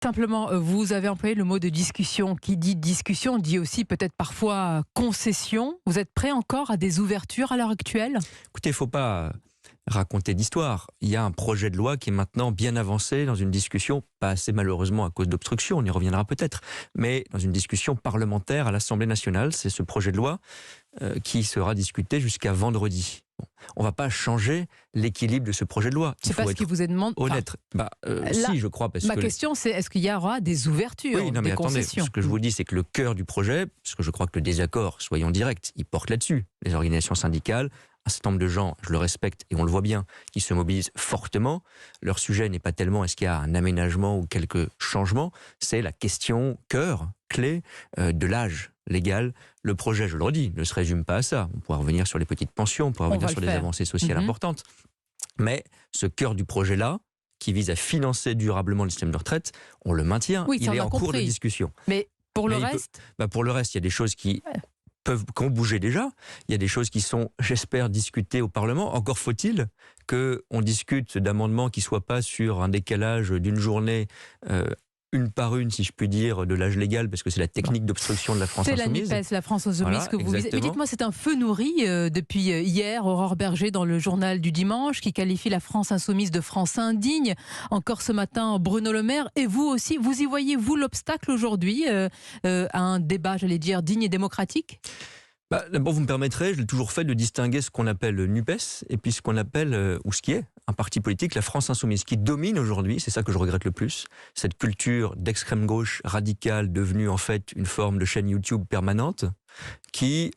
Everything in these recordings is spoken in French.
Simplement, vous avez employé le mot de discussion. Qui dit discussion dit aussi peut-être parfois concession. Vous êtes prêt encore à des ouvertures à l'heure actuelle? Écoutez, il ne faut pas raconter d'histoire. Il y a un projet de loi qui est maintenant bien avancé dans une discussion, pas assez malheureusement à cause d'obstruction, on y reviendra peut-être, mais dans une discussion parlementaire à l'Assemblée nationale. C'est ce projet de loi qui sera discuté jusqu'à vendredi. Bon, on ne va pas changer l'équilibre de ce projet de loi. C'est pas ce qui vous est demandé. Honnête. Si, je crois. Parce ma que question, c'est est-ce qu'il y aura des ouvertures, oui, non, mais des attendez, concessions? ce que je vous dis, c'est que le cœur du projet, parce que je crois que le désaccord, soyons directs, il porte là-dessus. Les organisations syndicales, un certain nombre de gens, je le respecte et on le voit bien, qui se mobilisent fortement. Leur sujet n'est pas tellement est-ce qu'il y a un aménagement ou quelques changements, c'est la question cœur, clé de l'âge légal. Le projet, je le redis, ne se résume pas à ça. On pourra revenir sur les petites pensions, on pourra revenir sur des avancées sociales importantes. Mais ce cœur du projet-là, qui vise à financer durablement le système de retraite, on le maintient. Oui, il est en cours de discussion. Mais pour le reste pour le reste, il y a des choses qui ont bougé déjà. Il y a des choses qui sont, j'espère, discutées au Parlement. Encore faut-il qu'on discute d'amendements qui ne soient pas sur un décalage d'une journée une par une, si je puis dire, de l'âge légal, parce que c'est la technique d'obstruction de la France Insoumise. C'est la NUPES, la France Insoumise, voilà, que vous visez. Mais dites-moi, c'est un feu nourri depuis hier, Aurore Berger, dans le journal du dimanche, qui qualifie la France Insoumise de France indigne. Encore ce matin, Bruno Le Maire. Et vous aussi, vous y voyez-vous l'obstacle aujourd'hui à un débat, j'allais dire, digne et démocratique? D'abord, vous me permettrez, je l'ai toujours fait, de distinguer ce qu'on appelle NUPES et puis ce qu'on appelle, ou ce qui est, un parti politique, la France Insoumise, qui domine aujourd'hui, c'est ça que je regrette le plus, cette culture d'extrême gauche radicale devenue en fait une forme de chaîne YouTube permanente, qui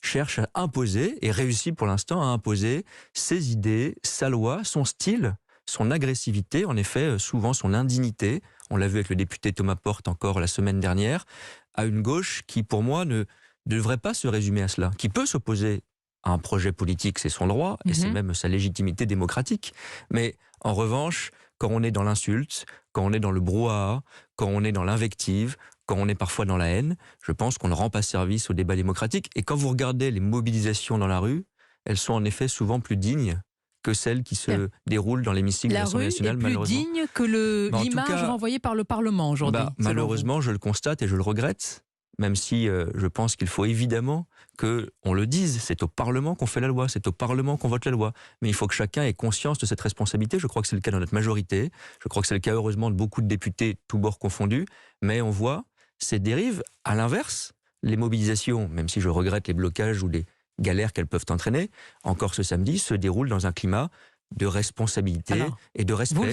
cherche à imposer, et réussit pour l'instant à imposer, ses idées, sa loi, son style, son agressivité, en effet, souvent son indignité. On l'a vu avec le député Thomas Porte encore la semaine dernière, à une gauche qui, pour moi, ne devrait pas se résumer à cela, qui peut s'opposer à un projet politique, c'est son droit, et c'est même sa légitimité démocratique. Mais en revanche, quand on est dans l'insulte, quand on est dans le brouhaha, quand on est dans l'invective, quand on est parfois dans la haine, je pense qu'on ne rend pas service au débat démocratique. Et quand vous regardez les mobilisations dans la rue, elles sont en effet souvent plus dignes que celles qui se déroulent dans l'hémicycle de l'Assemblée nationale, malheureusement. La rue est plus digne que l'image renvoyée par le Parlement aujourd'hui. Malheureusement, je le constate et je le regrette. Même si je pense qu'il faut évidemment qu'on le dise, c'est au Parlement qu'on fait la loi, c'est au Parlement qu'on vote la loi. Mais il faut que chacun ait conscience de cette responsabilité. Je crois que c'est le cas de notre majorité. Je crois que c'est le cas, heureusement, de beaucoup de députés, tous bords confondus. Mais on voit ces dérives. À l'inverse, les mobilisations, même si je regrette les blocages ou les galères qu'elles peuvent entraîner, encore ce samedi, se déroulent dans un climat de responsabilité et de respect.